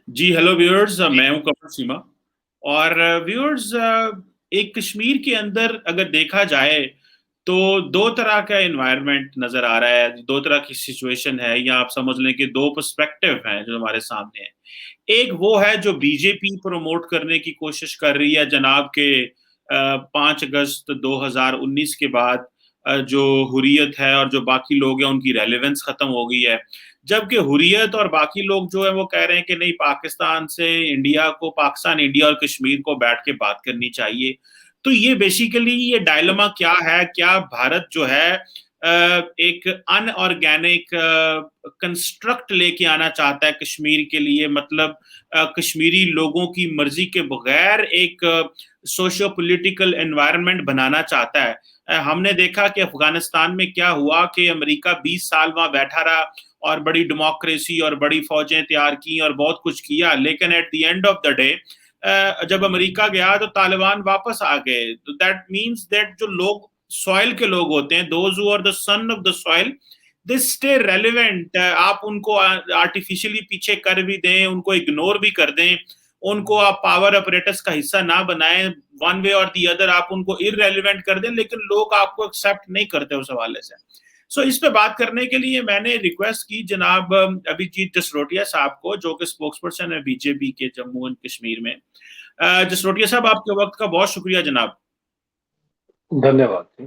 जी hello viewers, मैं हूं कमल सीमा। और व्यूअर्स, एक कश्मीर के अंदर अगर देखा जाए तो दो तरह का एनवायरनमेंट नजर आ रहा है, दो तरह की सिचुएशन है, या आप समझ लें कि दो पर्सपेक्टिव हैं जो हमारे सामने है। एक वो है जो बीजेपी प्रमोट करने की कोशिश कर रही है जनाब के 5 अगस्त 2019 के बाद जो हुर्रियत है और जो बाकी लोग हैं उनकी रेलेवेंस खत्म हो गई है। जबकि हुर्रियत और बाकी लोग जो है वो कह रहे हैं कि नहीं, पाकिस्तान से इंडिया को, पाकिस्तान इंडिया और कश्मीर को बैठ के बात करनी चाहिए। तो ये बेसिकली ये डायलेमा क्या है? क्या भारत जो है एक अनऑर्गेनिक कंस्ट्रक्ट लेके आना चाहता है कश्मीर के लिए, मतलब कश्मीरी लोगों की मर्जी के बगैर एक सोशियो पॉलिटिकल एनवायरनमेंट बनाना चाहता है? हमने देखा कि अफगानिस्तान में क्या हुआ कि अमेरिका 20 साल वहां बैठा रहा और बड़ी डेमोक्रेसी और बड़ी फौजें तैयार की और बहुत कुछ किया, लेकिन at the end of the day जब अमेरिका गया तो तालिबान वापस आ गए। तो दैट मीन्स दैट जो लोग सॉइल के लोग होते हैं, those who are the son of the soil, they stay relevant. आप उनको आर्टिफिशियली पीछे कर भी दें, उनको इग्नोर भी कर दें, उनको आप पावर अपरेटस का हिस्सा ना बनाएं, वन वे और दी अदर आप उनको इररेलिवेंट कर दें, लेकिन लोग आपको एक्सेप्ट नहीं करते उस हवाले से। इस पे बात करने के लिए मैंने रिक्वेस्ट की जनाब अभिजीत जसरोटिया साहब को, जो कि स्पोक्स पर्सन है बीजेपी के जम्मू एंड कश्मीर में। जसरोटिया साहब, आपके वक्त का बहुत शुक्रिया जनाब। धन्यवाद जी।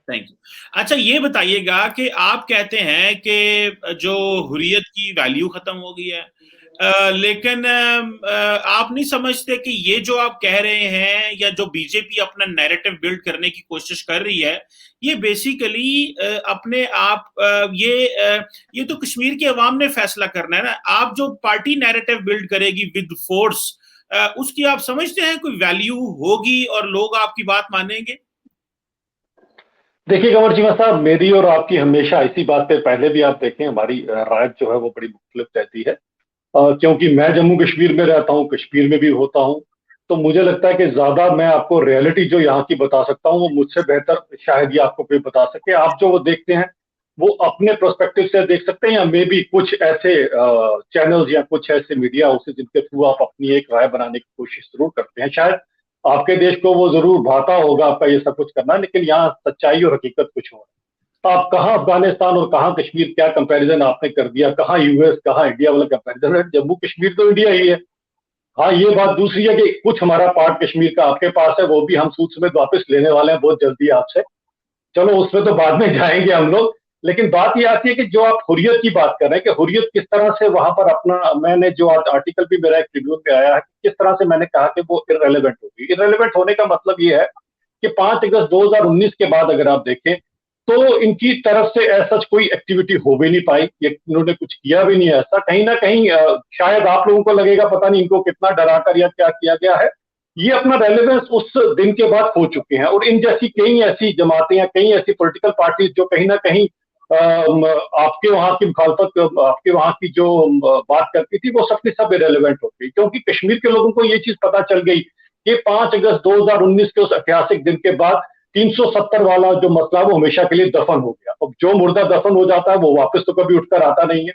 Thank you. अच्छा, ये बताइएगा कि आप कहते हैं कि जो हुर्रियत की वैल्यू खत्म हो गई है, लेकिन आप नहीं समझते कि ये जो आप कह रहे हैं या जो बीजेपी अपना नैरेटिव बिल्ड करने की कोशिश कर रही है, ये बेसिकली अपने आप ये तो कश्मीर की आवाम ने फैसला करना है ना। आप जो पार्टी नैरेटिव बिल्ड करेगी विद फोर्स, उसकी आप समझते हैं कोई वैल्यू होगी और लोग आपकी बात मानेंगे? देखिए कंवर जी साहब, मेरी और आपकी हमेशा इसी बात पे, पहले भी आप देखें हमारी राय जो है वो बड़ी मुख्तलिफ रहती है। क्योंकि मैं जम्मू कश्मीर में रहता हूँ, कश्मीर में भी होता हूँ। तो मुझे लगता है कि ज्यादा मैं आपको रियलिटी जो यहाँ की बता सकता हूँ वो मुझसे बेहतर शायद ये आपको कोई बता सके। आप जो वो देखते हैं वो अपने प्रोस्पेक्टिव से देख सकते हैं, या मे बी कुछ ऐसे चैनल्स या कुछ ऐसे मीडिया हाउसेज जिनके थ्रू आप अपनी एक राय बनाने की कोशिश जरूर करते हैं। शायद आपके देश को वो जरूर भाता होगा आपका ये सब कुछ करना, लेकिन यहाँ सच्चाई और हकीकत कुछ और है। तो आप कहाँ अफगानिस्तान और कहाँ कश्मीर, क्या कंपैरिजन आपने कर दिया, कहाँ यूएस कहाँ इंडिया वाला कंपैरिजन है। जम्मू कश्मीर तो इंडिया ही है। हाँ, ये बात दूसरी है कि कुछ हमारा पार्ट कश्मीर का आपके पास है, वो भी हम सूद समेत वापस लेने वाले हैं बहुत जल्दी आपसे। चलो उसमें तो बाद में जाएंगे हम लोग। लेकिन बात ये आती है कि जो आप हुर्रियत की बात कर रहे हैं कि हुर्रियत किस तरह से वहां पर अपना, मैंने जो आर्टिकल भी मेरा एक ट्रिब्यून पे आया है, किस तरह से मैंने कहा कि वो इररेलेवेंट होगी। इररेलेवेंट होने का मतलब ये है कि 5 अगस्त 2019 के बाद अगर आप देखें तो इनकी तरफ से ऐसा कोई एक्टिविटी हो भी नहीं पाई, ये इन्होंने कुछ किया भी नहीं है ऐसा। कहीं ना कहीं शायद आप लोगों को लगेगा पता नहीं इनको कितना डरा कर या क्या किया गया है। ये अपना रेलेवेंस उस दिन के बाद खो चुके हैं, और इन जैसी कई ऐसी जमातें या कई ऐसी पॉलिटिकल पार्टीज जो कहीं ना कहीं आपके वहां की मुखालफत, आपके वहां की जो बात करती थी, वो सबकी सब इरेलीवेंट हो गई। क्योंकि कश्मीर के लोगों को ये चीज पता चल गई कि 5 अगस्त 2019 के उस ऐतिहासिक दिन के बाद 370 वाला जो मसला वो हमेशा के लिए दफन हो गया। अब जो मुर्दा दफन हो जाता है वो वापस तो कभी उठकर आता नहीं है।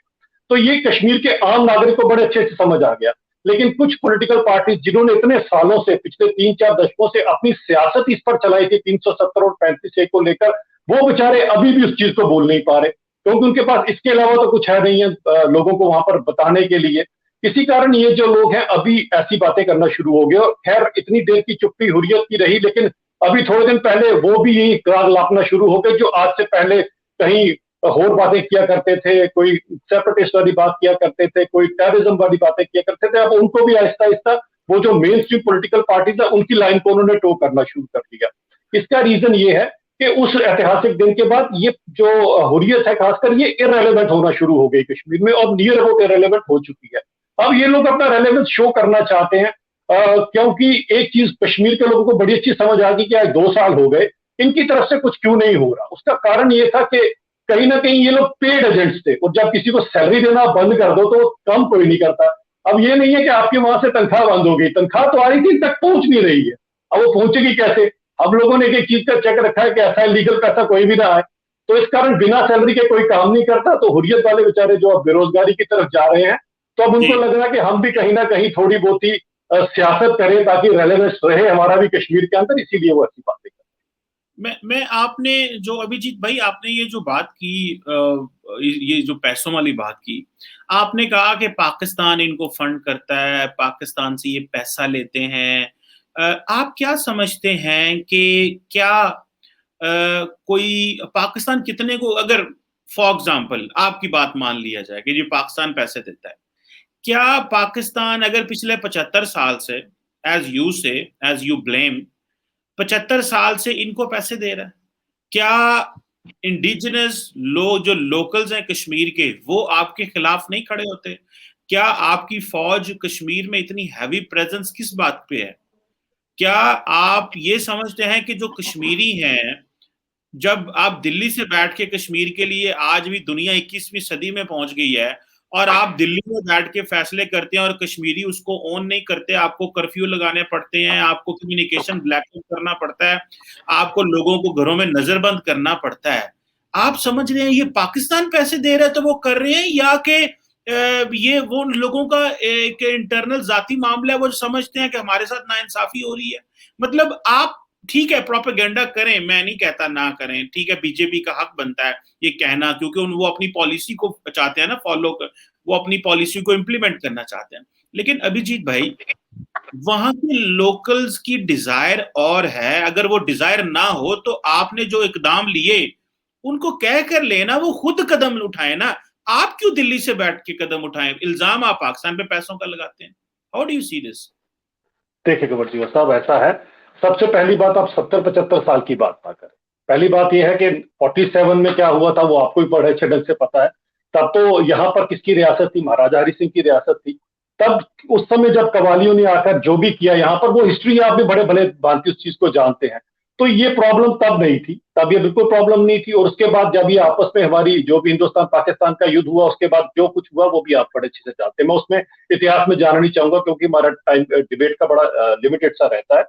तो ये कश्मीर के आम नागरिक को बड़े अच्छे से समझ आ गया। लेकिन कुछ पॉलिटिकल पार्टी जिन्होंने इतने सालों से, पिछले 3-4 दशकों से अपनी सियासत इस पर चलाई थी 370 और 35 को लेकर, वो बेचारे अभी भी उस चीज को बोल नहीं पा रहे, क्योंकि उनके पास इसके अलावा तो कुछ है नहीं है लोगों को वहां पर बताने के लिए। इसी कारण ये जो लोग हैं अभी ऐसी बातें करना शुरू हो गए। और खैर इतनी देर की चुप्पी हुर्रियत की रही, लेकिन अभी थोड़े दिन पहले वो भी यही राग लापना शुरू हो गए, जो आज से पहले कहीं और बातें किया करते थे, कोई सेपरेटिस्ट वाली बात किया करते थे, कोई टेररिज्म वाली बातें किया करते थे। अब उनको भी आहिस्ता आहिस्ता वो जो मेन स्ट्रीम पॉलिटिकल पार्टीज है उनकी लाइन को उन्होंने टो करना शुरू कर दिया। इसका रीजन ये है कि उस ऐतिहासिक दिन के बाद ये जो हुर्रियत है खासकर, ये इररेलेवेंट होना शुरू हो गई कश्मीर में, और नियर अबाउट इररेलेवेंट हो चुकी है। अब ये लोग अपना रेलेवेंस शो करना चाहते हैं, क्योंकि एक चीज कश्मीर के लोगों को बड़ी अच्छी समझ आ गई कि आज 2 साल हो गए, इनकी तरफ से कुछ क्यों नहीं हो रहा। उसका कारण ये था कि कहीं ना कहीं ये लोग पेड एजेंट्स थे, और जब किसी को सैलरी देना बंद कर दो तो कम कोई नहीं करता। अब ये नहीं है कि आपके वहां से तनख्वाह बंद हो गई, तनख्वाह तो आ रही थी, तक पहुंच नहीं रही है। अब वो पहुंचेगी कैसे? हम लोगों ने एक चीज का चेक रखा है कि ऐसा लीगल पैसा कोई भी ना आए। तो इस कारण बिना सैलरी के कोई काम नहीं करता, तो हुर्रियत वाले बेचारे जो अब बेरोजगारी की तरफ जा रहे हैं, तो अब उनको जी। लग रहा है कि हम भी कहीं ना कहीं थोड़ी बहुत ही सियासत करें ताकि रेलेवेंस रहे हमारा भी कश्मीर के अंदर, इसीलिए वो ऐसी बातें कर मैं आपने जो अभिजीत भाई आपने ये जो बात की ये जो पैसों वाली बात की, आपने कहा कि पाकिस्तान इनको फंड करता है, पाकिस्तान से ये पैसा लेते हैं। आप क्या समझते हैं कि क्या कोई पाकिस्तान कितने को, अगर फॉर एग्जांपल आपकी बात मान लिया जाए कि जो पाकिस्तान पैसे देता है, क्या पाकिस्तान अगर पिछले 75 साल से, एज यू ब्लेम, 75 साल से इनको पैसे दे रहा है, क्या इंडिजिनस लोग जो लोकल्स हैं कश्मीर के वो आपके खिलाफ नहीं खड़े होते? क्या आपकी फौज कश्मीर में इतनी हैवी प्रेजेंस किस बात पे है? क्या आप ये समझते हैं कि जो कश्मीरी हैं, जब आप दिल्ली से बैठ के कश्मीर के लिए, आज भी दुनिया 21वीं सदी में पहुंच गई है और आप दिल्ली में बैठ के फैसले करते हैं और कश्मीरी उसको ऑन नहीं करते, आपको कर्फ्यू लगाने पड़ते हैं, आपको कम्युनिकेशन ब्लैकआउट करना पड़ता है, आपको लोगों को घरों में नजरबंद करना पड़ता है। आप समझ रहे हैं ये पाकिस्तान पैसे दे रहा है तो वो कर रहे हैं, या कि ये वो लोगों का एक इंटरनल जाती मामला है, वो समझते हैं कि हमारे साथ नाइंसाफी हो रही है? मतलब आप, ठीक है प्रोपेगेंडा करें, मैं नहीं कहता ना करें, ठीक है बीजेपी का हक बनता है ये कहना, क्योंकि वो अपनी पॉलिसी को चाहते हैं ना फॉलो कर, वो अपनी पॉलिसी को इम्प्लीमेंट करना चाहते हैं। लेकिन अभिजीत भाई, वहां के लोकल्स की डिजायर और है, अगर वो डिजायर ना हो तो आपने जो इकदाम लिए उनको कह कर लेना, वो खुद कदम उठाए ना। आप क्यों दिल्ली से बैठ के कदम उठाएं? इल्जाम आप पाकिस्तान पे पैसों का लगाते हैं। How do you see this? देखिए कवरजी साहब, ऐसा है, सबसे पहली बात, आप 70-75 साल की बात ना करें। पहली बात यह है कि 47 में क्या हुआ था वो आपको भी बड़े अच्छे ढंग से पता है। तब तो यहाँ पर किसकी रियासत थी? महाराजा हरि सिंह की रियासत थी। तब उस समय जब कवालियों ने आकर जो भी किया यहाँ पर, वो हिस्ट्री आप भी बड़े भले भांति उस चीज को जानते हैं। तो ये प्रॉब्लम तब नहीं थी, तब ये बिल्कुल प्रॉब्लम नहीं थी। और उसके बाद जब ये आपस में हमारी जो भी हिंदुस्तान पाकिस्तान का युद्ध हुआ, उसके बाद जो कुछ हुआ वो भी आप बड़े अच्छे से जानते हैं। मैं उसमें इतिहास में जानना नहीं चाहूंगा क्योंकि हमारा टाइम डिबेट का बड़ा लिमिटेड सा रहता है।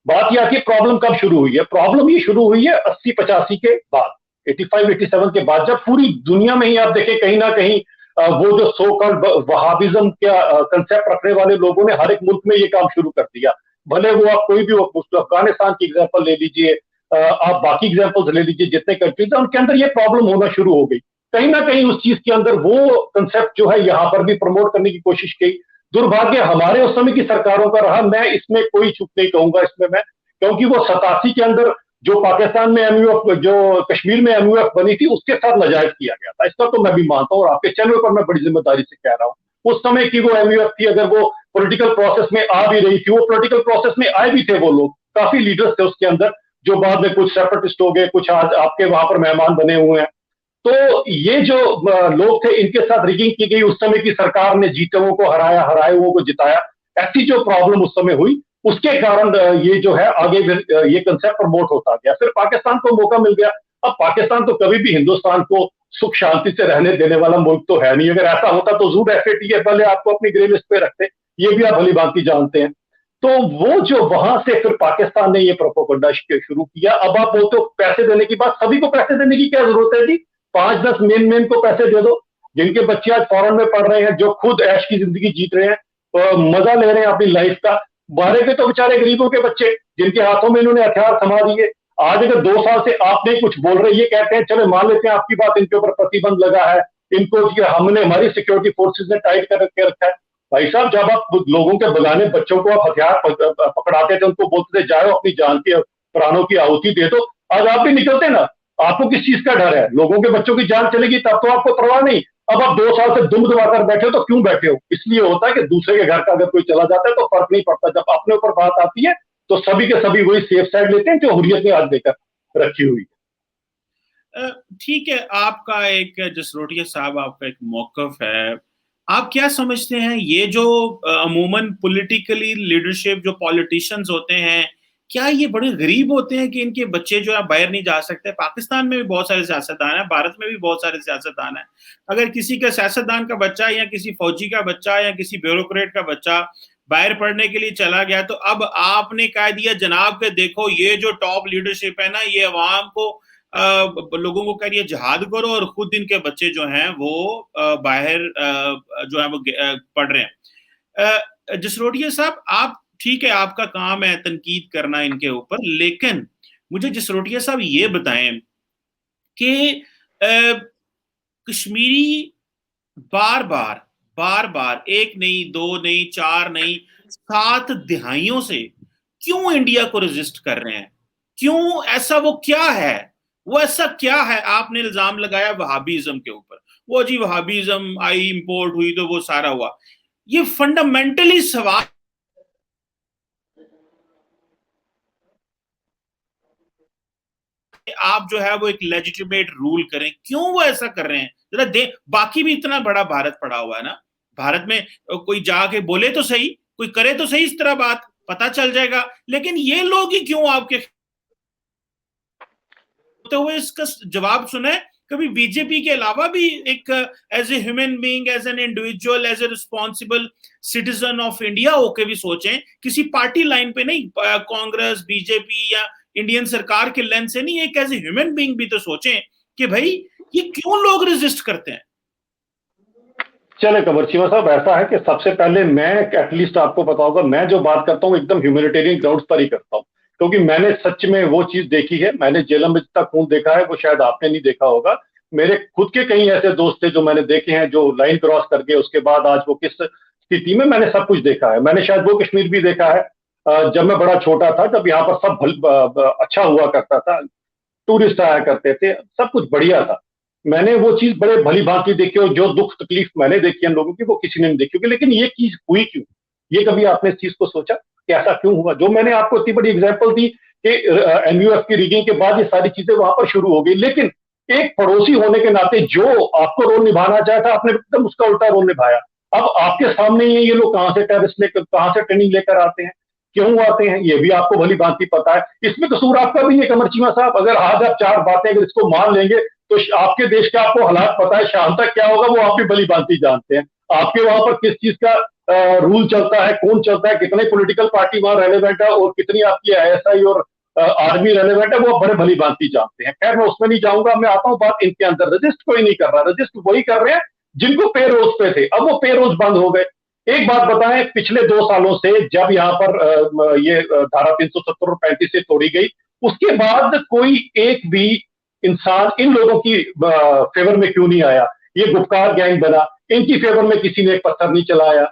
बात यह आती है प्रॉब्लम कब शुरू हुई है? प्रॉब्लम ये शुरू हुई है 80-85 के बाद, 85-87 के बाद, जब पूरी दुनिया में ही आप देखें कहीं ना कहीं वो जो सो कॉल्ड वहाबिज्म का कंसेप्ट रखने वाले लोगों ने हर एक मुल्क में ये काम शुरू कर दिया। भले वो आप कोई भी अफगानिस्तान की एग्जांपल ले लीजिए, आप बाकी एग्जांपल्स ले लीजिए, जितने कंट्रीज हैं उनके अंदर ये प्रॉब्लम होना शुरू हो गई। कहीं ना कहीं उस चीज के अंदर वो कंसेप्ट जो है यहाँ पर भी प्रमोट करने की कोशिश की। दुर्भाग्य हमारे उस समय की सरकारों का रहा, मैं इसमें कोई चुप नहीं कहूंगा इसमें मैं, क्योंकि वो 87 के अंदर जो पाकिस्तान में एमयूएफ, जो कश्मीर में एमयूएफ बनी थी, उसके साथ नाजायज किया गया था, इसका तो मैं भी मानता हूँ और आपके चैनल पर मैं बड़ी जिम्मेदारी से कह रहा हूँ। उस समय की वो एमयूएफ थी, अगर वो पॉलिटिकल प्रोसेस में आ भी रही थी, वो पॉलिटिकल प्रोसेस में आए भी थे वो लोग, काफी लीडर्स थे उसके अंदर, जो बाद में कुछ सेपरेटिस्ट हो गए, कुछ आज आपके वहां पर मेहमान बने हुए हैं। तो ये जो लोग थे, इनके साथ रिगिंग की गई, उस समय की सरकार ने जीते हुए को हराया, हराए हुए को जिताया, ऐसी जो प्रॉब्लम उस समय हुई, उसके कारण ये जो है आगे ये कंसेप्ट प्रमोट होता गया। फिर पाकिस्तान को मौका मिल गया। अब पाकिस्तान तो कभी भी हिंदुस्तान को सुख शांति से रहने देने वाला मुल्क तो है नहीं। अगर ऐसा होता तो जरूर FAT पहले आपको अपनी ग्रे लिस्ट पे रखते, ये भी आप भली भांति जानते हैं। तो वो जो वहां से फिर पाकिस्तान ने ये प्रोपोगंडा शुरू किया। अब आप बोलते हो पैसे देने की बात, सभी को पैसे देने की क्या जरूरत है जी? 5-10 मेन मेन को पैसे दे दो, जिनके बच्चे आज फॉरेन में पढ़ रहे हैं, जो खुद ऐश की जिंदगी जीत रहे हैं, मजा ले रहे हैं अपनी लाइफ का। बाहर के तो बेचारे गरीबों के बच्चे, जिनके हाथों में इन्होंने हथियार थमा दिए, आज अगर 2 साल से आप नहीं कुछ बोल रहे, ये कहते हैं चलो मान लेते हैं आपकी बात, इनके ऊपर प्रतिबंध लगा है, इनको हमने, हमारी सिक्योरिटी फोर्सेज ने टाइट कर रखा है। भाई साहब, जब आप लोगों के बगाने बच्चों को आप हथियार पकड़ाते थे, उनको बोलते थे जाओ अपनी जान की प्राणों की आहुति दे दो, आज आप भी निकलते ना। आपको किस चीज का डर है? लोगों के बच्चों की जान चलेगी तब तो आपको परवाह नहीं। अब आप 2 साल से दुम दबाकर बैठे हो, तो क्यों बैठे हो? इसलिए होता है कि दूसरे के घर का अगर कोई चला जाता है तो फर्क नहीं पड़ता, जब अपने ऊपर बात आती है तो सभी के सभी वही सेफ साइड लेते हैं जो हुर्रियत ने आज देकर रखी हुई है। ठीक है, आपका एक, जसरोटिया साहब, आपका एक मौकफ है। आप क्या समझते हैं ये जो अमूमन पॉलिटिकली लीडरशिप, जो पॉलिटिशियंस होते हैं, क्या ये बड़े गरीब होते हैं कि इनके बच्चे जो है बाहर नहीं जा सकते? पाकिस्तान में भी बहुत सारे सियासतदान हैं, भारत में भी बहुत सारे सियासतदान हैं। अगर किसी का सियासतदान का बच्चा या किसी फौजी का बच्चा या किसी ब्यूरोक्रेट का बच्चा बाहर पढ़ने के लिए चला गया, तो अब आपने कह दिया जनाब के देखो ये जो टॉप लीडरशिप है ना, ये अवाम को लोगों को कह रही है जिहाद करो, और खुद इनके बच्चे जो हैं वो बाहर जो है वो पढ़ रहे हैं। जसरोटिया साहब, आप ठीक है, आपका काम है तनकीद करना इनके ऊपर, लेकिन मुझे जसरोटिया साहब ये बताएं कि कश्मीरी बार बार बार बार, एक नहीं, दो नहीं, चार नहीं, 7 दहाइयों से क्यों इंडिया को रेजिस्ट कर रहे हैं? क्यों? ऐसा वो क्या है? वो ऐसा क्या है? आपने इल्जाम लगाया वहाबीज्म के ऊपर, वो जी वहाबीज्म आई, इंपोर्ट हुई तो वो सारा हुआ। ये फंडामेंटली सवाल, आप जो है वो एक लेजिटिमेट रूल करें, क्यों वो ऐसा कर रहे हैं? जरा दे, बाकी भी इतना बड़ा भारत पड़ा हुआ है ना, भारत में कोई जाके बोले तो सही, कोई करे तो सही इस तरह बात, पता चल जाएगा। लेकिन ये लोग ही क्यों आपके होते हुए इसका जवाब सुने? कभी बीजेपी के अलावा भी एक as a human being, as an individual, as a responsible citizen of India होके भी सोचें, किसी पार्टी लाइन पे नहीं, कांग्रेस, बीजेपी या इंडियन सरकार के लेंस से नहीं, एक एज ए ह्यूमन बीइंग भी तो सोचें कि भाई ये क्यों लोग रेजिस्ट करते हैं। चले कमर चीमा साहब, ऐसा है कि सबसे पहले मैं एटलीस्ट आपको बताऊंगा, मैं जो बात करता हूँ एकदम ह्यूमैनिटेरियन ग्राउंड्स पर ही करता हूँ, क्योंकि मैंने सच में वो चीज देखी है। मैंने जेलम में जितना खून देखा है वो शायद आपने नहीं देखा होगा। मेरे खुद के कई ऐसे दोस्त थे जो मैंने देखे हैं, जो लाइन क्रॉस करके उसके बाद आज वो किस स्थिति में, मैंने सब कुछ देखा है। मैंने शायद वो कश्मीर भी देखा है जब मैं बड़ा छोटा था, जब यहाँ पर सब अच्छा हुआ करता था, टूरिस्ट आया करते थे, सब कुछ बढ़िया था। मैंने वो चीज बड़े भली भांति देखी, और जो दुख तकलीफ मैंने देखी है लोगों की वो किसी ने नहीं देखी होगी। लेकिन ये चीज हुई क्यों? ये कभी आपने इस चीज को सोचा कि ऐसा क्यों हुआ? जो मैंने आपको इतनी बड़ी एग्जाम्पल दी कि एमयूएफ की रिगिंग के बाद ये सारी चीजें वहां पर शुरू हो गई, लेकिन एक पड़ोसी होने के नाते जो आपको रोल निभाना चाहा था, आपने एकदम उसका उल्टा रोल निभाया। अब आपके सामने ये लोग कहां से टेररिस्ट लेकर, कहां से ट्रेनिंग लेकर आते हैं, क्यों आते हैं, ये भी आपको भली भांति पता है। इसमें कसूर आपका भी है कमर चीमा साहब। अगर आज आप चार बातें अगर इसको मान लेंगे तो आपके देश का आपको हालात पता है, शाम तक क्या होगा वो आप भी भली भांति जानते हैं। आपके वहां पर किस चीज का रूल चलता है, कौन चलता है, कितने पॉलिटिकल पार्टी वहां रेलेवेंट है, और कितनी आपकी आईएसआई और आर्मी रेलेवेंट है, वो बड़े भली भांति जानते हैं। खैर मैं उसमें नहीं जाऊंगा, मैं आता हूँ बात इनके अंदर। रजिस्ट कोई नहीं कर रहा, रजिस्ट वही कर रहे हैं जिनको पे रोज पे थे, अब वो पे रोज बंद हो गए। एक बात बताएं, पिछले 2 सालों से जब यहाँ पर ये धारा 370 और 35 से तोड़ी गई, उसके बाद कोई एक भी इंसान इन लोगों की फेवर में क्यों नहीं आया? ये गुपकार गैंग बना, इनकी फेवर में किसी ने एक पत्थर नहीं चलाया।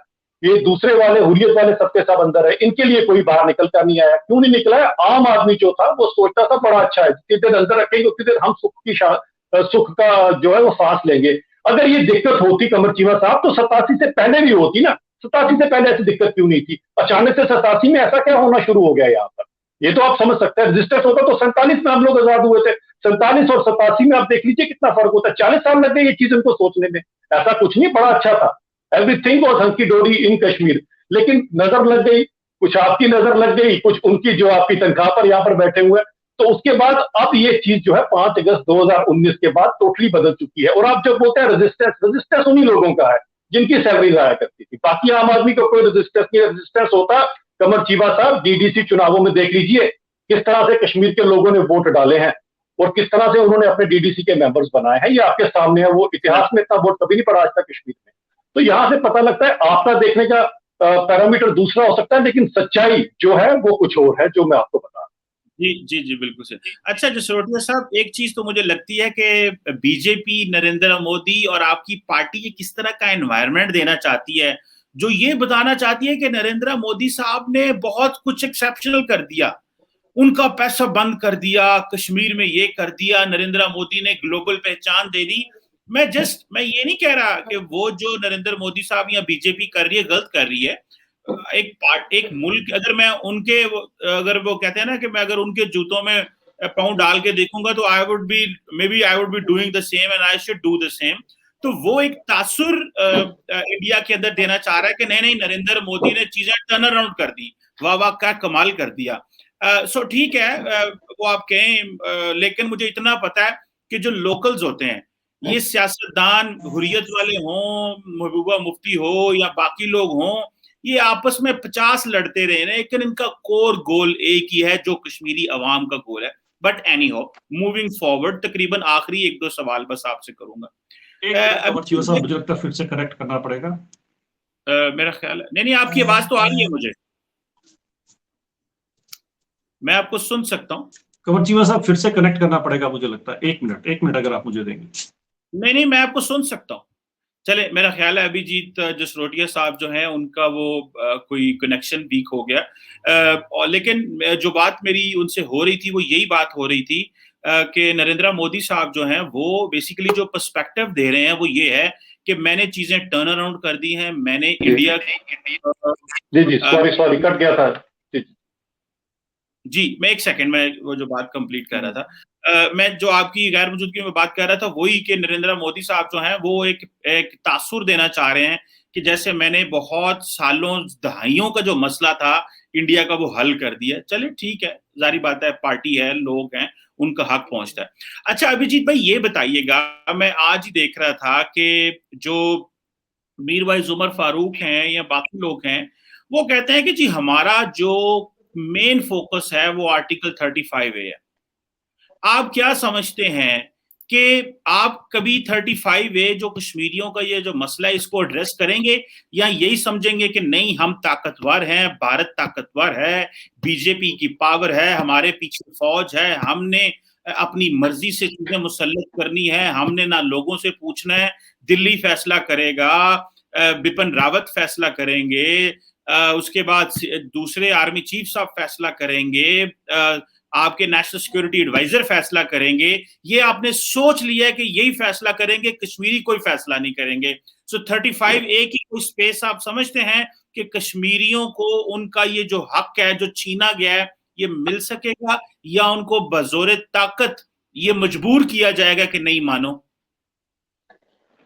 ये दूसरे वाले हुर्रियत वाले सबके सब अंदर है, इनके लिए कोई बाहर निकल कर नहीं आया। क्यों नहीं निकला है? आम आदमी जो था वो सोचता था बड़ा अच्छा है, जितनी देर अंदर रखेंगे उतनी देर हम सुख का जो है वो सांस लेंगे। अगर ये दिक्कत होती कमर चीमा साहब तो 87 से पहले भी होती ना। 87 से पहले ऐसी दिक्कत क्यों नहीं थी? अचानक से 87 में ऐसा क्या होना शुरू हो गया यहाँ पर? ये तो आप समझ सकते हैं। रजिस्टर्स होता तो 47 में हम लोग आजाद हुए थे। 47 और 87 में आप देख लीजिए कितना फर्क होता है। 40 साल लग गए ये चीज इनको सोचने में। ऐसा कुछ नहीं, बड़ा अच्छा था, एवरीथिंग वॉज हंकी डोरी इन कश्मीर। लेकिन नजर लग गई, कुछ आपकी नजर लग गई, कुछ उनकी जो आपकी तनख्वाह पर यहाँ पर बैठे हुए, तो उसके बाद अब ये चीज जो है 5 अगस्त 2019 के बाद टोटली बदल चुकी है। और आप जब बोलते हैं रेजिस्टेंस, रेजिस्टेंस उन्हीं लोगों का है जिनकी सैलरी आया करती थी। बाकी आम आदमी का कोई रेजिस्टेंस नहीं। रेजिस्टेंस होता कमर चीबा साहब डीडीसी चुनावों में देख लीजिए किस तरह से कश्मीर के लोगों ने वोट डाले हैं और किस तरह से उन्होंने अपने डीडीसी के मेंबर्स बनाए हैं। ये आपके सामने है। वो इतिहास में इतना वोट कभी नहीं पड़ा आज तक कश्मीर में। तो यहां से पता लगता है आपका देखने का पैरामीटर दूसरा हो सकता है, लेकिन सच्चाई जो है वो कुछ और है, जो मैं आपको बता रहा हूं। जी जी जी, बिल्कुल सही। अच्छा जसरोटिया साहब, एक चीज तो मुझे लगती है कि बीजेपी, नरेंद्र मोदी और आपकी पार्टी ये किस तरह का एनवायरनमेंट देना चाहती है, जो ये बताना चाहती है कि नरेंद्र मोदी साहब ने बहुत कुछ एक्सेप्शनल कर दिया, उनका पैसा बंद कर दिया, कश्मीर में ये कर दिया, नरेंद्र मोदी ने ग्लोबल पहचान दे दी। मैं ये नहीं कह रहा कि वो जो नरेंद्र मोदी साहब या बीजेपी कर रही है गलत कर रही है। एक मुल्क, अगर मैं उनके, अगर वो कहते हैं ना कि मैं अगर उनके जूतों में पाँव डाल के देखूंगा तो I would be, maybe I would be doing the same and I should do the same. तो वो एक तासुर इंडिया के अंदर देना चाह रहा है कि नहीं नहीं, नरेंद्र मोदी ने चीजें टर्न अराउंड कर दी, वाह वाह क्या कमाल कर दिया। सो ठीक है, वो आप कहें, लेकिन मुझे इतना पता है कि जो लोकल्स होते हैं, ये सियासतदान हुर्रियत वाले हों, महबूबा मुफ्ती हो या बाकी लोग हों, ये आपस में 50 लड़ते रहे, लेकिन इनका कोर गोल एक ही है जो कश्मीरी अवाम का गोल है, बट एनी हो, मूविंग फॉरवर्ड, तकरीबन आखिरी एक दो सवाल बस आपसे करूंगा। मुझे लगता है फिर से कनेक्ट करना पड़ेगा। मेरा ख्याल है नहीं, आपकी आवाज तो आ रही है मुझे, मैं आपको सुन सकता हूँ। कंवर चीमा साहब फिर से कनेक्ट करना पड़ेगा मुझे लगता है, एक मिनट अगर आप मुझे देंगे। नहीं, मैं आपको सुन सकता हूँ। चले, मेरा ख्याल है अभिजीत जसरोटिया साहब जो हैं उनका वो कोई कनेक्शन वीक हो गया, और लेकिन जो बात मेरी उनसे हो रही थी वो यही बात हो रही थी कि नरेंद्र मोदी साहब जो हैं वो बेसिकली जो पर्सपेक्टिव दे रहे हैं वो ये है कि मैंने चीजें टर्न अराउंड कर दी हैं, मैंने इंडिया जी सॉरी कट गया था जी। मैं एक सेकंड में वो जो बात कंप्लीट कर रहा था, मैं जो आपकी गैर मौजूदगी में बात कर रहा था वही कि नरेंद्र मोदी साहब जो हैं वो एक तासुर देना चाह रहे हैं कि जैसे मैंने बहुत सालों दहाइयों का जो मसला था इंडिया का वो हल कर दिया। चले ठीक है, जारी बात है, पार्टी है, लोग हैं, उनका हक पहुंचता है। अच्छा अभिजीत भाई ये बताइएगा, मैं आज ही देख रहा था कि जो मीरवाइज उमर फारूक हैं या बाकी लोग हैं वो कहते हैं कि जी हमारा जो मेन फोकस है वो आर्टिकल 35A है। आप क्या समझते हैं कि आप कभी 35A जो कश्मीरियों का ये जो मसला है इसको एड्रेस करेंगे, या यही समझेंगे कि नहीं हम ताकतवर हैं, भारत ताकतवर है, बीजेपी की पावर है, हमारे पीछे फौज है, हमने अपनी मर्जी से चीजें मुसल्लत करनी है, हमने ना लोगों से पूछना है, दिल्ली फैसला करेगा, बिपिन रावत फैसला करेंगे, उसके बाद दूसरे आर्मी चीफ साहब फैसला करेंगे, आपके नेशनल सिक्योरिटी एडवाइजर फैसला करेंगे, ये आपने सोच लिया है कि यही फैसला करेंगे, कश्मीरी कोई फैसला नहीं करेंगे। सो 35A की कोई स्पेस आप समझते हैं कि कश्मीरियों को उनका ये जो हक है जो छीना गया है ये मिल सकेगा, या उनको बजोरे ताकत ये मजबूर किया जाएगा कि नहीं मानो?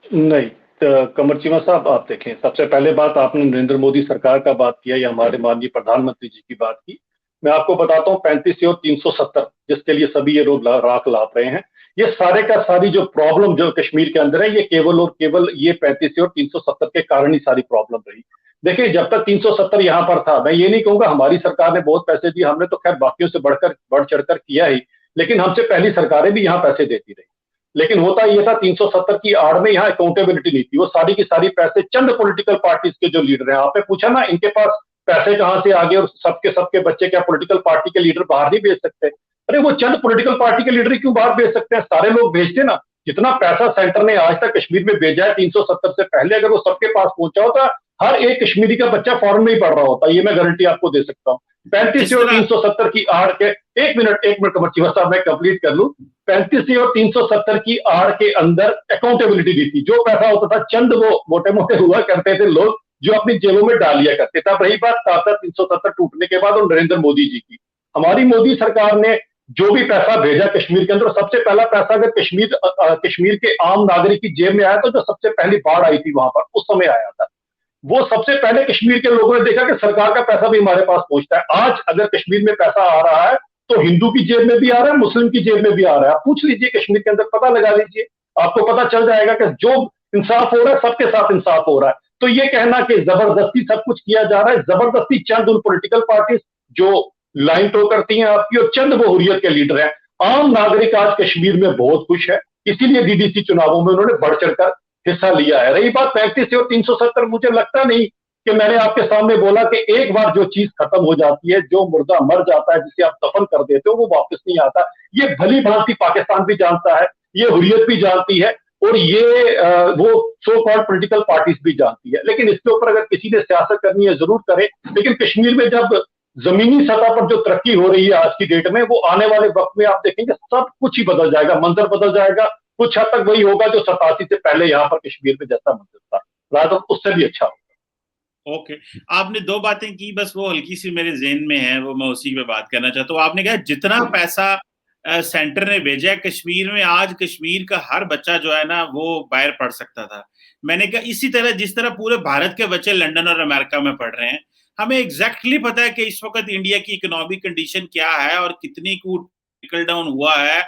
नहीं, कंवर चीमा साहब आप देखें, सबसे पहले बात आपने नरेंद्र मोदी सरकार का बात किया या हमारे माननीय प्रधानमंत्री जी की बात की। मैं आपको बताता हूँ 35 और 370 जिसके लिए सभी ये लोग राख लाप रहे हैं, ये सारे का सारी जो प्रॉब्लम जो कश्मीर के अंदर है ये केवल और केवल ये 35 और 370 के कारण ही सारी प्रॉब्लम रही। देखिए जब तक 370 यहाँ पर था, मैं ये नहीं कहूंगा हमारी सरकार ने बहुत पैसे दिए, हमने तो खैर बाकियों से बढ़ चढ़कर किया ही, लेकिन हमसे पहली सरकारें भी यहाँ पैसे देती रही। लेकिन होता यह था 370 की आड़ में यहाँ अकाउंटेबिलिटी नहीं थी, वो सारी की सारी पैसे चंद पॉलिटिकल पार्टीज के जो लीडर हैं, आपने पूछा ना इनके पास पैसे कहां से आ गए और सबके बच्चे क्या पॉलिटिकल पार्टी के लीडर बाहर नहीं भेज सकते? अरे वो चंद पॉलिटिकल पार्टी के लीडर क्यों बाहर भेज सकते हैं? सारे लोग भेजते ना। जितना पैसा सेंटर ने आज तक कश्मीर में भेजा है 370 से पहले, अगर वो सबके पास पहुंचा होता, हर एक कश्मीरी का बच्चा फॉरेन में ही पढ़ रहा होता, ये मैं गारंटी आपको दे सकता हूँ। 35 और 370 की आड़ के, एक मिनट कमर चीमा साहब मैं कंप्लीट कर लूं। 35 और 370 की आड़ के अंदर अकाउंटेबिलिटी दी थी, जो पैसा होता था चंद वो मोटे मोटे हुआ करते थे लोग जो अपनी जेबों में डाल लिया करते थे। अब रही बात 370 टूटने के बाद और नरेंद्र मोदी जी की, हमारी मोदी सरकार ने जो भी पैसा भेजा कश्मीर के अंदर, सबसे पहला पैसा अगर कश्मीर के आम नागरिक की जेब में आया तो जो सबसे पहली बाढ़ आई थी वहां पर उस समय आया था, वो सबसे पहले कश्मीर के लोगों ने देखा कि सरकार का पैसा भी हमारे पास पहुंचता है। आज अगर कश्मीर में पैसा आ रहा है तो हिंदू की जेब में भी आ रहा है, मुस्लिम की जेब में भी आ रहा है। आप पूछ लीजिए कश्मीर के अंदर, पता लगा लीजिए, आपको पता चल जाएगा कि जो इंसाफ हो रहा है सबके साथ इंसाफ हो रहा है। तो ये कहना कि जबरदस्ती सब कुछ किया जा रहा है, जबरदस्ती चंद उन पॉलिटिकल पार्टी जो लाइन टो करती हैं आपकी और चंद वो हुर्रियत के लीडर हैं। आम नागरिक आज कश्मीर में बहुत खुश है, इसीलिए डीडीसी चुनावों में उन्होंने बढ़ चढ़कर हिस्सा लिया है। रही बात 35 और 370, मुझे लगता नहीं कि मैंने आपके सामने बोला कि एक बार जो चीज खत्म हो जाती है, जो मुर्दा मर जाता है, जिसे आप दफन कर देते हो, वो वापस नहीं आता। ये भली भांति पाकिस्तान भी जानता है, ये हुर्रियत भी जानती है, और ये वो सो कॉल्ड पॉलिटिकल पार्टीज भी जानती है। लेकिन इसके ऊपर अगर किसी ने सियासत करनी है जरूर करे, लेकिन कश्मीर में जब जमीनी सतह पर जो तरक्की हो रही है आज की डेट में, वो आने वाले वक्त में आप देखेंगे सब कुछ ही बदल जाएगा, मंजर बदल जाएगा। कुछ हद तक वही होगा जो 87 से पहले यहाँ पर कश्मीर में जैसा मंजर था, रात उससे भी अच्छा होगा। ओके, आपने दो बातें की, बस वो हल्की सी मेरे जेहन में है, वो मैं उसी पे बात करना चाहता हूँ। आपने कहा जितना पैसा सेंटर ने भेजा है कश्मीर में, आज कश्मीर का हर बच्चा जो है ना वो बाहर पढ़ सकता था। मैंने कहा इसी तरह जिस तरह पूरे भारत के बच्चे लंदन और अमेरिका में पढ़ रहे हैं, हमें एग्जैक्टली पता है कि इस वक्त इंडिया की इकोनॉमिक कंडीशन क्या है और कितनी ट्रिकल डाउन हुआ है,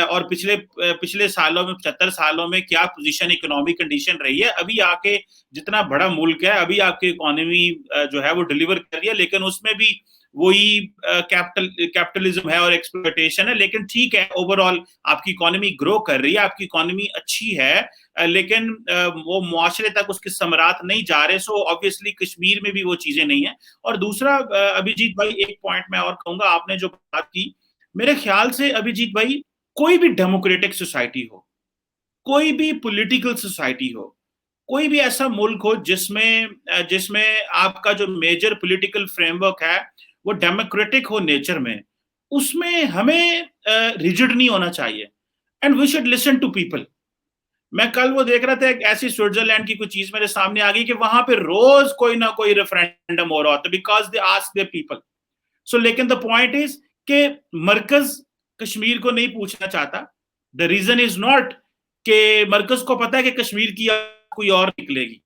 और पिछले सालों में 75 सालों में क्या पोजीशन इकोनॉमिक कंडीशन रही है। अभी आके जितना बड़ा मुल्क है, अभी आपकी इकोनॉमी जो है वो डिलीवर कर रही है, लेकिन उसमें भी वही कैपिटलिज्म है और एक्सप्लॉयटेशन है। लेकिन ठीक है, ओवरऑल आपकी इकोनॉमी ग्रो कर रही है, आपकी इकोनॉमी अच्छी है, लेकिन वो मुआशरे तक उसके समरात नहीं जा रहे। सो ऑब्वियसली कश्मीर में भी वो चीजें नहीं है। और दूसरा अभिजीत भाई, एक पॉइंट मैं और कहूंगा, आपने जो बात की, मेरे ख्याल से अभिजीत भाई, कोई भी डेमोक्रेटिक सोसाइटी हो, कोई भी पॉलिटिकल सोसाइटी हो, कोई भी ऐसा मुल्क हो जिसमें आपका जो मेजर पॉलिटिकल फ्रेमवर्क है वो डेमोक्रेटिक हो नेचर में, उसमें हमें रिजिड नहीं होना चाहिए, and we should listen to people. मैं कल वो देख रहा था, एक ऐसी स्विट्जरलैंड की कोई चीज मेरे सामने आ गई कि वहां पे रोज कोई ना कोई रेफरेंडम हो रहा होता, because they ask their people. So लेकिन द पॉइंट इज कि मरकज कश्मीर को नहीं पूछना चाहता। द रीजन इज नॉट कि मरकज को पता है कि कश्मीर की कोई और निकलेगी।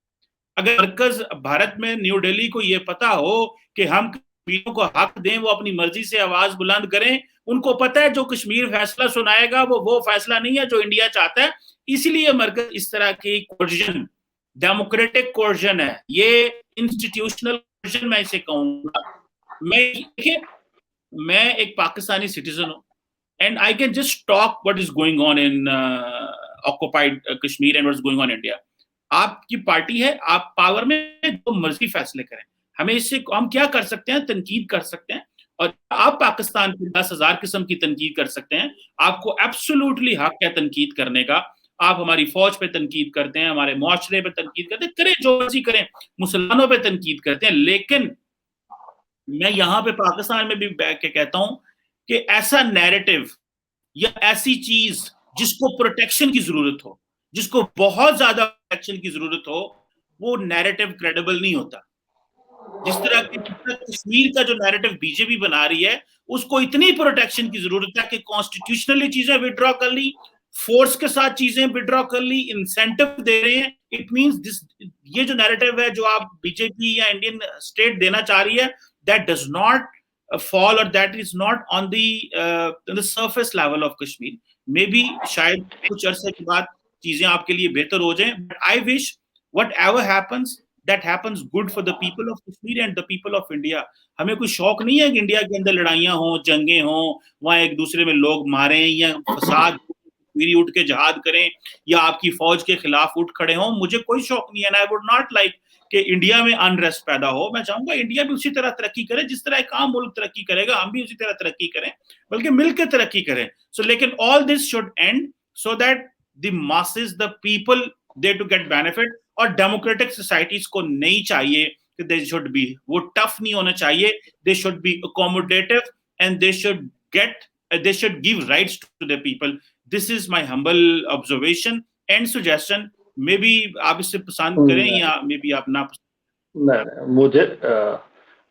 अगर मरकज भारत में न्यू दिल्ली को ये पता हो कि हम कश्मीरियों को हक दें, वो अपनी मर्जी से आवाज बुलंद करें, उनको पता है जो कश्मीर फैसला सुनाएगा वो फैसला नहीं है जो इंडिया चाहता है। इसलिए मरकज इस तरह की कोर्जन, डेमोक्रेटिक कोर्जन है, ये इंस्टीट्यूशनल कोर्जन मैं इसे कहूंगा। मैं एक पाकिस्तानी सिटीजन हूं, and I can just talk what is going on in occupied Kashmir and what is going on India. आपकी पार्टी है, आप पावर में, जो मर्जी फैसले करें, हमें इससे हम क्या कर सकते हैं, तनकीद कर सकते हैं। और आप पाकिस्तान की 10,000 किस्म की तनकीद कर सकते हैं, आपको एब्सोल्युटली हक है तनकीद करने का। आप हमारी फौज पे तनकीद करते हैं, हमारे मुआशरे पे तनकीद करते हैं, करें जो मर्जी करें, मुसलमानों पे तनकीद करते हैं। लेकिन मैं यहां पे पाकिस्तान में भी बैठ के कहता हूं कि ऐसा नैरेटिव या ऐसी चीज जिसको प्रोटेक्शन की जरूरत हो, जिसको बहुत ज्यादा प्रोटेक्शन की जरूरत हो, वो नैरेटिव क्रेडिबल नहीं होता। जिस तरह कश्मीर का जो नैरेटिव बीजेपी बना रही है, उसको इतनी प्रोटेक्शन की जरूरत है कि कॉन्स्टिट्यूशनली चीजें विड्रॉ कर ली, फोर्स के साथ चीजें विड्रॉ कर ली, इंसेंटिव दे रहे हैं। इट मींस दिस, ये जो नैरेटिव है जो आप बीजेपी या इंडियन स्टेट देना चाह रही है, that does not fall, or that is not on the surface level of Kashmir. Maybe शायद कुछ अरसे के बाद चीजें आपके लिए बेहतर हो जाएं, but I wish whatever happens, that happens good for the people of Kashmir and the people of India. हमें कोई शौक नहीं है कि इंडिया के अंदर लड़ाइयां हो, जंगें हो, वहां एक दूसरे में लोग मारें या फसाद कश्मीरी उठ के जहाद करें या आपकी फौज के खिलाफ उठ खड़े हों। मुझे कोई शौक नहीं है, and I would not like कि इंडिया में अनरेस्ट पैदा हो। मैं चाहूंगा इंडिया भी उसी तरह तरक्की करे जिस तरह एक आम मुल्क तरक्की करेगा, हम भी उसी तरह तरक्की करें, बल्कि मिलकर तरक्की करें। सो लेकिन all this should end so that the masses, the people, they to get benefit. और डेमोक्रेटिक सोसाइटीज को नहीं चाहिए कि दे शुड बी, वो टफ नहीं होना चाहिए, they should be accommodative and they should give rights to the people. This is my humble observation and suggestion. Maybe आप इससे पसंद करें या मे बी आप ना पसंद। नहीं, मुझे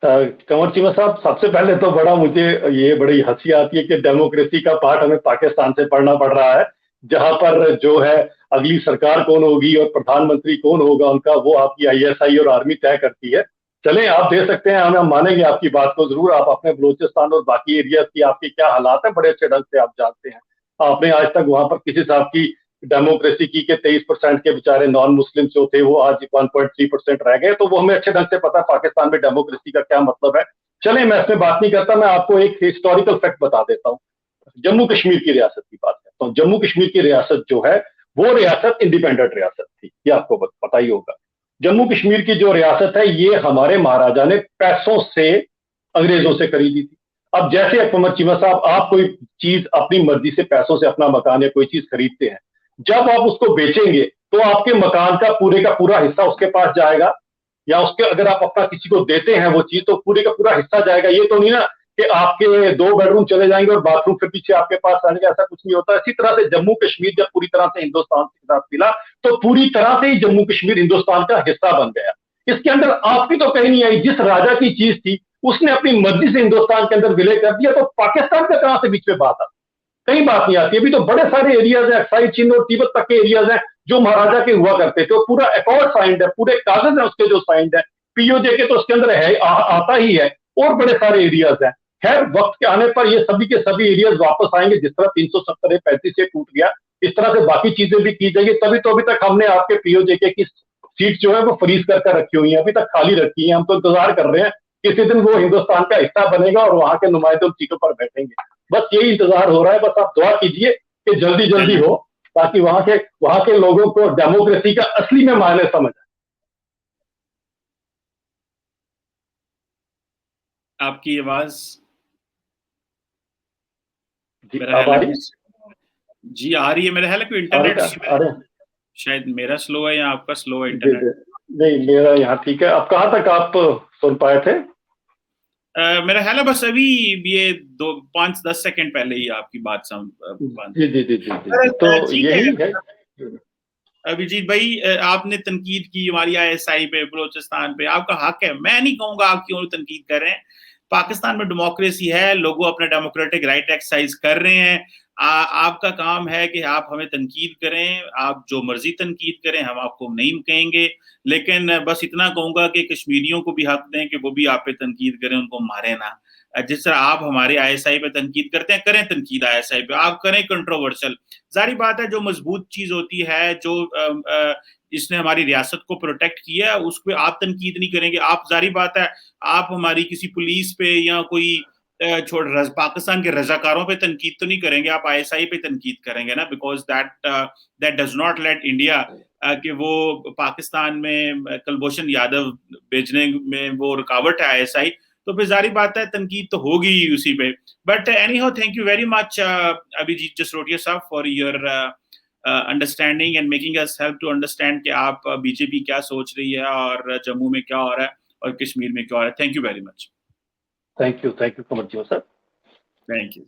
कंवर चीमा साहब, सबसे पहले तो मुझे ये बड़ी हंसी आती है कि डेमोक्रेसी का पाठ हमें पाकिस्तान से पढ़ना पड़ रहा है, जहां पर जो है अगली सरकार कौन होगी और प्रधानमंत्री कौन होगा उनका, वो आपकी ISI और आर्मी तय करती है। चलें, आप दे सकते हैं, हम मानेंगे आपकी बात को जरूर। आप अपने बलूचिस्तान और बाकी एरिया की आपके क्या हालात है बड़े अच्छे ढंग से आप जानते हैं। आपने आज तक वहां पर किसी साहब की डेमोक्रेसी की के 23% के बेचारे नॉन मुस्लिम जो थे वो आज 1.3% रह गए, तो वो हमें अच्छे ढंग से पता है पाकिस्तान में डेमोक्रेसी का क्या मतलब है। चलें, मैं इसमें बात नहीं करता, मैं आपको एक हिस्टोरिकल फैक्ट बता देता हूँ। जम्मू कश्मीर की रियासत की बात करता हूँ। जम्मू कश्मीर की रियासत जो है वो रियासत इंडिपेंडेंट रियासत थी, ये आपको पता ही होगा। जम्मू कश्मीर की जो रियासत है ये हमारे महाराजा ने पैसों से अंग्रेजों से खरीदी थी। अब जैसे अकबर चीमा साहब, आप कोई चीज अपनी मर्जी से पैसों से अपना मकान या कोई चीज खरीदते हैं, जब आप उसको बेचेंगे तो आपके मकान का पूरा हिस्सा उसके पास जाएगा, या उसके अगर आप अपना किसी को देते हैं वो चीज तो पूरे का पूरा हिस्सा जाएगा। ये तो नहीं ना कि आपके 2 बेडरूम चले जाएंगे और बाथरूम फिर पीछे आपके पास आने का, ऐसा कुछ नहीं होता। इसी तरह से जम्मू कश्मीर जब पूरी तरह से हिंदुस्तान के साथ मिला तो पूरी तरह से ही जम्मू कश्मीर हिंदुस्तान का हिस्सा बन गया। इसके अंदर आपकी तो कहीं नहीं आई, जिस राजा की चीज थी उसने अपनी मर्जी से हिंदुस्तान के अंदर विलय कर दिया, तो पाकिस्तान का कहां से बीच में बात आती, कहीं बात नहीं आती। अभी तो बड़े सारे एरियाज हैं, अक्साई चीन और तिब्बत तक के एरियाज हैं जो महाराजा के हुआ करते थे, पूरा अकॉर्ड साइंड है, पूरे कागज है उसके जो साइंड है, POJ के तो उसके अंदर है, आता ही है, और बड़े सारे एरियाज हैं। खैर, वक्त के आने पर ये सभी के सभी एरियाज वापस आएंगे, जिस तरह 370 35 से टूट गया, इस तरह से बाकी चीजें भी की जाएगी। तभी तो अभी तक हमने आपके POJ की सीट जो है वो फ्रीज कर रखी हुई है, अभी तक खाली रखी है, हम तो इंतजार कर रहे हैं किसी दिन वो हिंदुस्तान का हिस्सा बनेगा और वहां के नुमाइंदे उन सीटों पर बैठेंगे। बस यही इंतजार हो रहा है। बस आप दुआ कीजिए कि जल्दी जल्दी हो, ताकि वहां के लोगों को डेमोक्रेसी का असली में मायने समझ आए। आपकी आवाज जी मेरा अब आ ख्याल रही है जी आ रही है। मेरा ख्याल है कि इंटरनेट अरे शायद मेरा स्लो है या आपका स्लो है जी इंटरनेट। जी नहीं, मेरा यहाँ ठीक है। अब कहाँ तक आप सुन पाए थे? मेरा ख्याल है बस अभी ये 5-10 सेकंड पहले ही आपकी बात बंद जी जी जी जी जी तो ठीक यही है। अभिजीत भाई, आपने तनकीद की हमारी ISI पे, बलोचिस्तान पे, आपका हक है। मैं नहीं कहूंगा आप क्यों तनकीद कर रहे हैं। पाकिस्तान में डेमोक्रेसी है, लोग अपने डेमोक्रेटिक राइट एक्सरसाइज कर रहे हैं। आपका काम है कि आप हमें तनकीद करें, आप जो मर्जी तनकीद करें, हम आपको नहीं कहेंगे। लेकिन बस इतना कहूंगा कि कश्मीरियों को भी हक दें कि वो भी आप पे तनकीद करें, उनको मारे ना। जिस तरह आप हमारे ISI पे तनकीद करते हैं, करें तनकीद ISI पे, आप करें कंट्रोवर्शियल। जारी बात है, जो मजबूत चीज होती है, जो इसने हमारी रियासत को प्रोटेक्ट किया, उस पर आप तनकीद नहीं करेंगे। आप जारी बात है, आप हमारी किसी पुलिस पे या कोई पाकिस्तान के रजाकारों पे तनकीद तो नहीं करेंगे, आप ISI पे तनकीद करेंगे ना, because that does not let India कि वो पाकिस्तान में कुलभूषण यादव भेजने में वो रुकावट है ISI। तो फिर जारी बात है तनकीद तो होगी ही उसी पे। But anyhow, thank you very much Abhijeet Jasrotia साहब for your understanding and making us help to understand कि आप बीजेपी क्या सोच रही है और जम्मू में क्या हो रहा है और कश्मीर में क्या हो रहा है। Thank you very much. Thank you so much sir. Thank you.